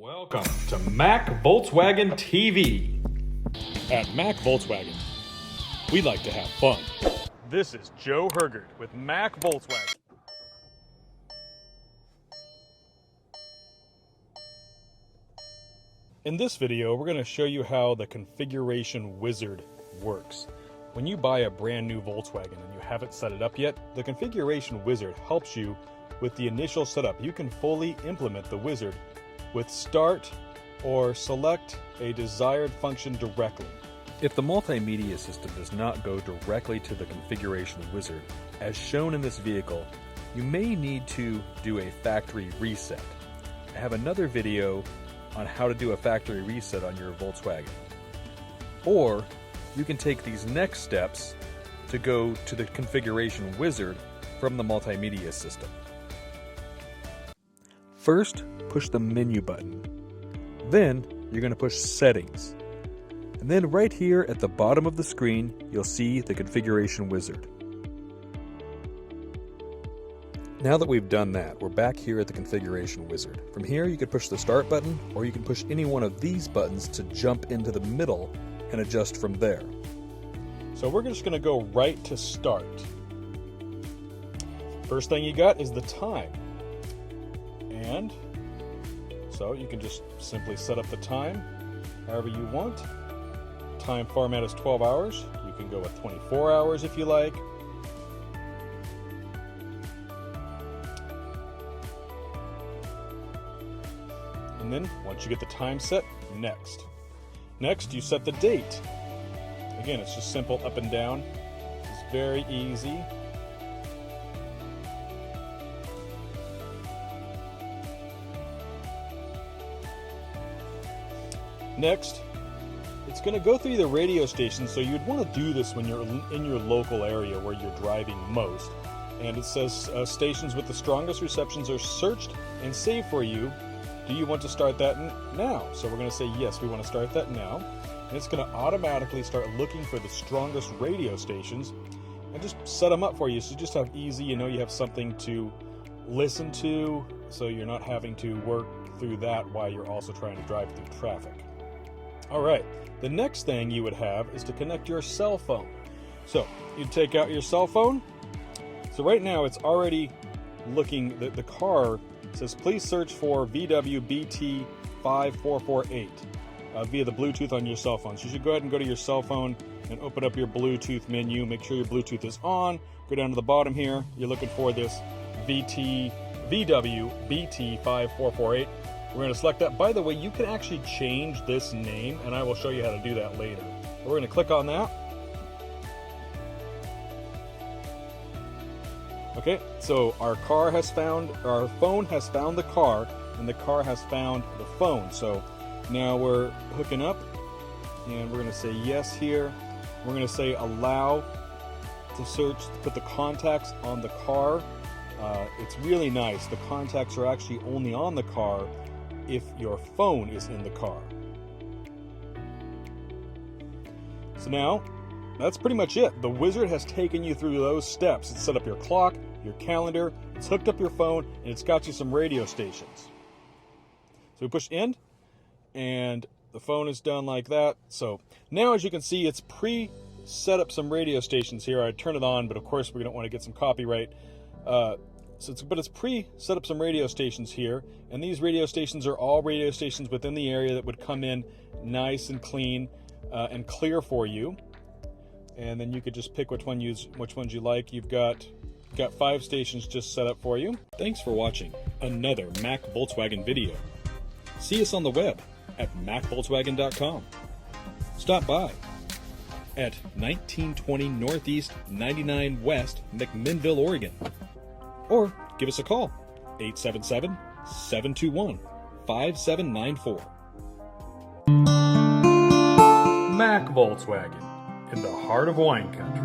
Welcome to Mac Volkswagen TV. At Mac Volkswagen, we like to have fun. This is Joe Hergert with Mac Volkswagen. In this video, we're going to show you how the Configuration Wizard works. When you buy a brand new Volkswagen and you haven't set it up yet, the Configuration Wizard helps you with the initial setup. You can fully implement the wizard with start or select a desired function directly. If the multimedia system does not go directly to the Configuration Wizard, as shown in this vehicle, you may need to do a factory reset. I have another video on how to do a factory reset on your Volkswagen. Or you can take these next steps to go to the Configuration Wizard from the multimedia system. First, push the menu button. Then you're going to push Settings. And then right here at the bottom of the screen, you'll see the Configuration Wizard. Now that we've done that, we're back here at the Configuration Wizard. From here, you can push the Start button, or you can push any one of these buttons to jump into the middle and adjust from there. So we're just going to go right to Start. First thing you got is the time. And so you can just simply set up the time however you want. Time format is 12 hours. You can go with 24 hours if you like. And then once you get the time set, next. Next, you set the date. Again, it's just simple up and down. It's very easy. Next, it's going to go through the radio stations, so you'd want to do this when you're in your local area where you're driving most. And it says stations with the strongest receptions are searched and saved for you. Do you want to start that now? So we're going to say yes, we want to start that now. And it's going to automatically start looking for the strongest radio stations and just set them up for you. So you just have easy, you have something to listen to, so you're not having to work through that while you're also trying to drive through traffic. All right, the next thing you would have is to connect your cell phone. So you take out your cell phone. So right now it's already looking, the car says please search for VW BT5448 via the Bluetooth on your cell phone. So you should go ahead and go to your cell phone and open up your Bluetooth menu. Make sure your Bluetooth is on. Go down to the bottom here. You're looking for this VW BT5448. We're going to select that. By the way, you can actually change this name, and I will show you how to do that later. We're going to click on that. Okay, so our phone has found the car, and the car has found the phone. So now we're hooking up, and we're going to say yes here. We're going to say allow to search, to put the contacts on the car. It's really nice. The contacts are actually only on the car if your phone is in the car. So now, that's pretty much it. The wizard has taken you through those steps. It's set up your clock, your calendar, it's hooked up your phone, and it's got you some radio stations. So we push end, and the phone is done like that. So now, as you can see, it's pre-set up some radio stations here. I turn it on, but of course we don't want to get some copyright. But it's pre-set up some radio stations here, and these radio stations are all radio stations within the area that would come in nice and clean and clear for you. And then you could just pick which ones you like. You've got 5 stations just set up for you. Thanks for watching another Mac Volkswagen video. See us on the web at macvolkswagen.com. Stop by at 1920 Northeast 99 West, McMinnville, Oregon. Or give us a call, 877-721-5794. Mac Volkswagen, in the heart of wine country.